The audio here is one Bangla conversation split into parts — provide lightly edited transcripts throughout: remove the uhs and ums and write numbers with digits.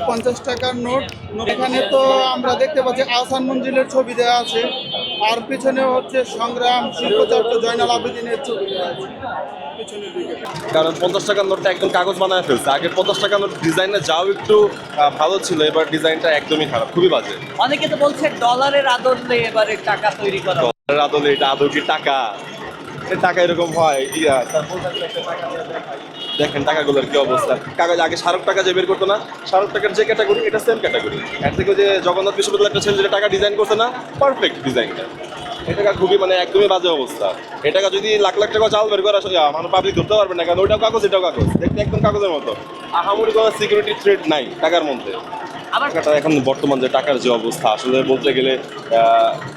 50 টাকার নোট। এখানে তো আমরা দেখতে পাচ্ছি আহসান মঞ্জিলের ছবি দেওয়া আছে, আর পিছনে হচ্ছে সংগ্রাম শিল্পচর্চা জয়নাল আবেদিনের ছবি দেওয়া আছে পিছনের দিকে। কারণ 50 টাকার নোটটা একদম কাগজ বানায় ফেলছে। আগে 50 টাকার নোট ডিজাইনটা যাও একটু ভালো ছিল, এবার ডিজাইনটা একদমই খারাপ, খুবই বাজে। অনেকে তো বলছে ডলারের আদলে এবারে টাকা তৈরি করা। ডলারের আদলে এটা আদৌ কি টাকা? টাকা এরকম হয় দেখেন টাকাগুলোর কি অবস্থা। কাগজ আগে শাহরুখ টাকা যে বের করতো না, শাহরুখ টাকার যে ক্যাটাগরি এটা সেম ক্যাটাগরি। এর থেকে যে জগন্নাথ বিশ্ববিদ্যালয়ের একটা ছেলে যেটা টাকা ডিজাইন করছে না, পারফেক্ট ডিজাইনটা। এটা খুবই মানে একদমই বাজে অবস্থা। এটা যদি লাখ লাখ টাকা চাল বের করা মানে পাবলিক ধরতে পারবে না, কারণ ওইটাও কাগজ এটাও কাগজ, দেখতে একদম কাগজের মতো। আহামরি কোনো সিকিউরিটি থ্রেট নাই টাকার মধ্যে। টাকাটা এখন বর্তমান যে টাকার যে অবস্থা, আসলে বলতে গেলে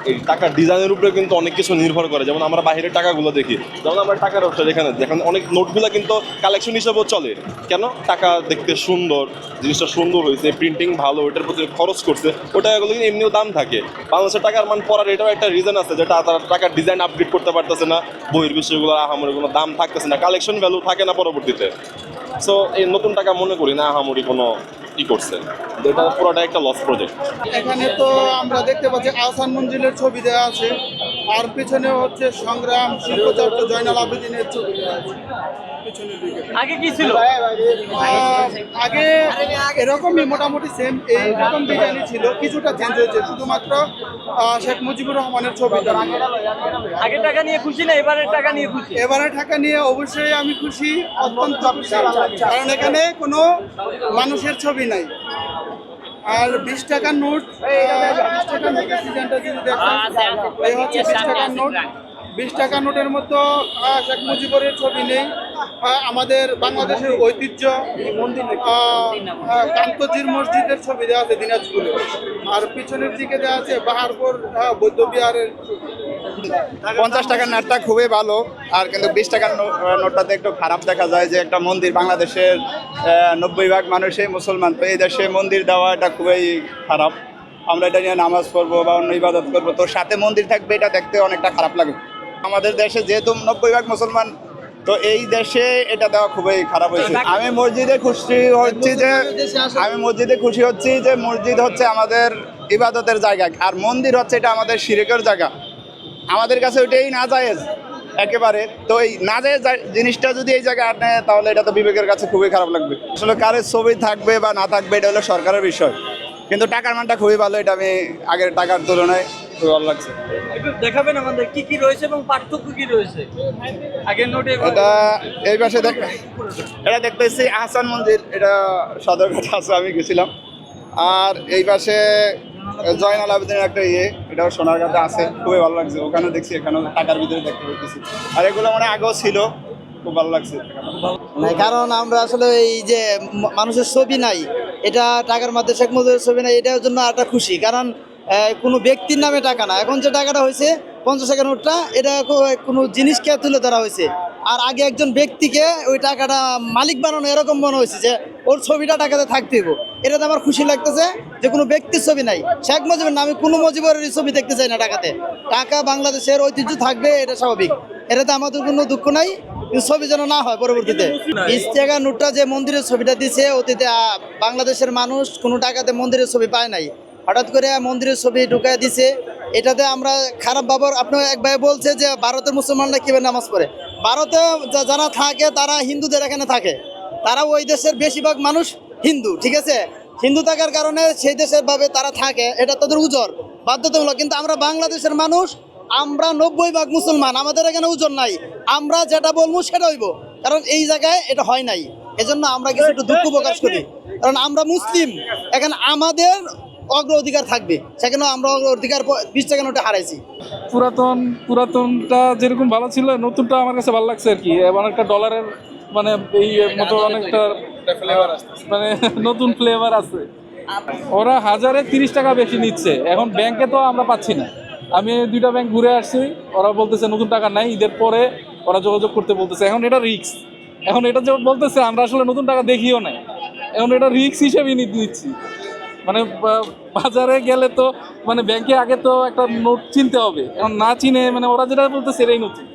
এই টাকার ডিজাইনের উপরে কিন্তু অনেক কিছু নির্ভর করে। যেমন আমরা বাইরের টাকাগুলো দেখি, যেমন আমরা টাকার ব্যবসা যেখানে অনেক নোটগুলো কিন্তু কালেকশন হিসেবেও চলে। কেন? টাকা দেখতে সুন্দর, জিনিসটা সুন্দর হয়েছে, প্রিন্টিং ভালো, ওইটার প্রতি খরচ করছে, ওই টাকাগুলো কিন্তু এমনিও দাম থাকে। বাংলাদেশের টাকার মান পড়ার এটাও একটা রিজন আছে, যেটা তারা টাকার ডিজাইন আপডেট করতে পারতেছে না, বহির বিষয়গুলো আহামরি কোনো দাম থাকতেছে না, কালেকশন ভ্যালু থাকে না পরবর্তীতে। সো এই নতুন টাকা মনে করি না আহামরি কোনো ই করছে, এটা পুরোটা একটা লস প্রজেক্ট। এখানে তো আমরা দেখতে পাচ্ছি আহসান মঞ্জিলের ছবি দেওয়া আছে, আর পিছনে হচ্ছে সংগ্রাম শিল্পচর্চা জয়নাল আবেদিনের ছবি দেওয়া আছে পিছনের দিকে। আগে কি ছিল? আগে এরকমই মোটামুটি সেম এইরকম ডিজাইনই ছিল, কিছুটা চেঞ্জ হয়েছে শুধুমাত্র শেখ মুজিবুর রহমানের ছবিটা। আগে টাকা নিয়ে খুশি না এবারে টাকা নিয়ে খুশি? এবারে টাকা নিয়ে অবশ্যই আমি খুশি, অত্যন্ত খুশি, কারণ এখানে কোনো মানুষের ছবি নাই। আর 20 টাকার নোট, 20 টাকার নোটের ডিজাইনটা যদি দেখেন, এই হচ্ছে 20 টাকার নোট। 20 টাকার নোটের মতো শেখ মুজিবুরের ছবি নেই। আমাদের বাংলাদেশের ঐতিহ্য কান্তজির মসজিদের ছবি দেওয়া আছে দিনাজপুরে, আর পিছনের দিকে দেওয়া আছে বাহারপুর বৌদ্ধবিহারের। 50 টাকার নোটটা খুবই ভালো, আর কিন্তু 20 টাকার নোটটাতে একটু খারাপ দেখা যায় যে একটা মন্দির, বাংলাদেশের 90% মানুষই মুসলমান, তো এই দেশে মন্দির দেওয়া এটা খুবই খারাপ। আমরা এটা নিয়ে নামাজ পড়বো বা অন্য ইবাদত করবো, তো সাথে মন্দির থাকবে, এটা দেখতে অনেকটা খারাপ লাগে। আমাদের দেশে যেহেতু 90% মুসলমান, তো এই দেশে এটা দেওয়া খুবই খারাপ হয়েছে। আমি মসজিদে খুশি হচ্ছি যে মসজিদ হচ্ছে আমাদের ইবাদতের জায়গা, আর মন্দির হচ্ছে এটা আমাদের শিরকের জায়গা। আমাদের কাছে ওইটাই না জায়েজ একেবারে। তো এই না জায়েজ জিনিসটা যদি এই জায়গায় আনে, তাহলে এটা তো বিবেকের কাছে খুবই খারাপ লাগবে। আসলে কারের ছবি থাকবে বা না থাকবে এটা হলো সরকারের বিষয়, কিন্তু টাকার মানটা খুবই ভালো। এটা আমি আগের টাকার তুলনায় খুবই ভালো লাগছে। একটু দেখাবেন আমাদের কি কি রয়েছে এবং পার্থক্য কি রয়েছে আগের নোটে? এটা এই পাশে এটা দেখতেছি আহসান মন্দির, এটা সদরঘাট আছে, আমি গেছিলাম। আর এই পাশে জয়নাল আবেদিনের একটা এটাও সোনারঘাটে আছে, খুবই ভালো লাগছে। ওখানে দেখছি, এখানেও টাকার ভিতরে দেখতে পাচ্ছি। আর এগুলো মানে আগেও ছিল, খুব ভালো লাগছে। কারণ আমরা আসলে এই যে মানুষের ছবি নাই, এটা টাকার মধ্যে শেখ মুজিবের ছবি নাই, এটার জন্য একটা খুশি। কারণ কোনো ব্যক্তির নামে টাকা না, এখন যে টাকাটা হয়েছে 50 টাকার নোটটা, এটা কোনো জিনিসকে তুলে ধরা হয়েছে। আর আগে একজন ব্যক্তিকে ওই টাকাটা মালিক বানানো, এরকম মনে হয়েছে যে ওর ছবিটা টাকাতে থাকতে হইব। এটাতে আমার খুশি লাগতেছে যে কোনো ব্যক্তির ছবি নাই, শেখ মুজিবের নামে কোনো মুজিবের ছবি দেখতে চাই না টাকাতে। টাকা বাংলাদেশের ঐতিহ্য থাকবে, এটা স্বাভাবিক, এটাতে আমাদের কোনো দুঃখ নাই, ছবি যেন না হয় পরবর্তীতে। 20 টাকার নোটটা যে মন্দিরের ছবিটা দিছে, অতীতে বাংলাদেশের মানুষ কোনো টাকাতে মন্দিরের ছবি পায় নাই, হঠাৎ করে মন্দিরের ছবি ঢুকাই দিছে। এটাতে আমরা খারাপ ভাবার, আপনার এক ভাই বলছে যে ভারতের মুসলমানরা কীভাবে নামাজ পড়ে। ভারতে যারা থাকে তারা হিন্দুদের এখানে থাকে, তারা ওই দেশের বেশিরভাগ মানুষ হিন্দু, ঠিক আছে। হিন্দু থাকার কারণে সেই দেশের ভাবে তারা থাকে, এটা তাদের উজর বাধ্যতামূলক। কিন্তু আমরা বাংলাদেশের মানুষ, আমরা 90% মুসলমান, আমাদের এখানে উজর নাই, আমরা যেটা বলবো সেটা হইব, কারণ এই জায়গায় এটা হয় নাই। এজন্য আমরা কিছু একটু দুঃখ প্রকাশ করি, কারণ আমরা মুসলিম, এখানে আমাদের অগ্রাধিকার থাকবে, সেখানে আমরা অগ্রাধিকার 20 টাকা নোটে হারাইছি। পুরাতনটা যেরকম ভালো ছিল, নতুনটা আমার কাছে ভালো লাগছে আর কি। এবং একটা ডলারের মানে এই মতো অনেকটা মানে নতুন ফ্লেভার আছে। ওরা 1030 টাকা বেশি নিচ্ছে, এখন ব্যাংকে তো আমরা পাচ্ছি না। আমি 2টা ব্যাংক ঘুরে আসছি, ওরা বলতেছে নতুন টাকা নাই, ঈদের পরে ওরা যোগাযোগ করতে বলতেছে। এখন এটা রিস্ক, এখন এটা যে বলতেছে আমরা আসলে নতুন টাকা দেখিও নাই, এখন এটা রিস্ক হিসেবে নিচ্ছি। মানে বাজারে গেলে তো মানে ব্যাংকে আগে তো একটা নোট চিনতে হবে, এখন না চিনে মানে ওরা যেটা বলতে সেটাই নতুন,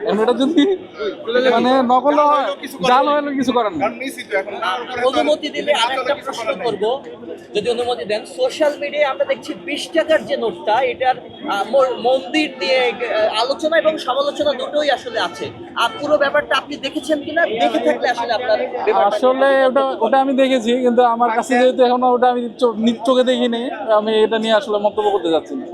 এখন এটা যদি মানে নকল হয়, জাল হলে কিছু করার নেই। অনুমতি দিলে আরেকটা প্রশ্ন করব, যদি অনুমতি দেন। সোশ্যাল মিডিয়ায় আমরা দেখছি 20 টাকার যে নোটটা, এটার মন্দির দিয়ে আলোচনা এবং সমালোচনা দুটোই আসলে আছে। আর পুরো ব্যাপারটা আপনি দেখেছেন কিনা? দেখে থাকলে আসলে আপনার ব্যাপারটা আসলে ওটা আমি দেখেছি, কিন্তু আমার কাছে যেহেতু এখনো ওটা আমি নিজ চোখে দেখিনি, আমি এটা নিয়ে আসলে মন্তব্য করতে যাচ্ছি না।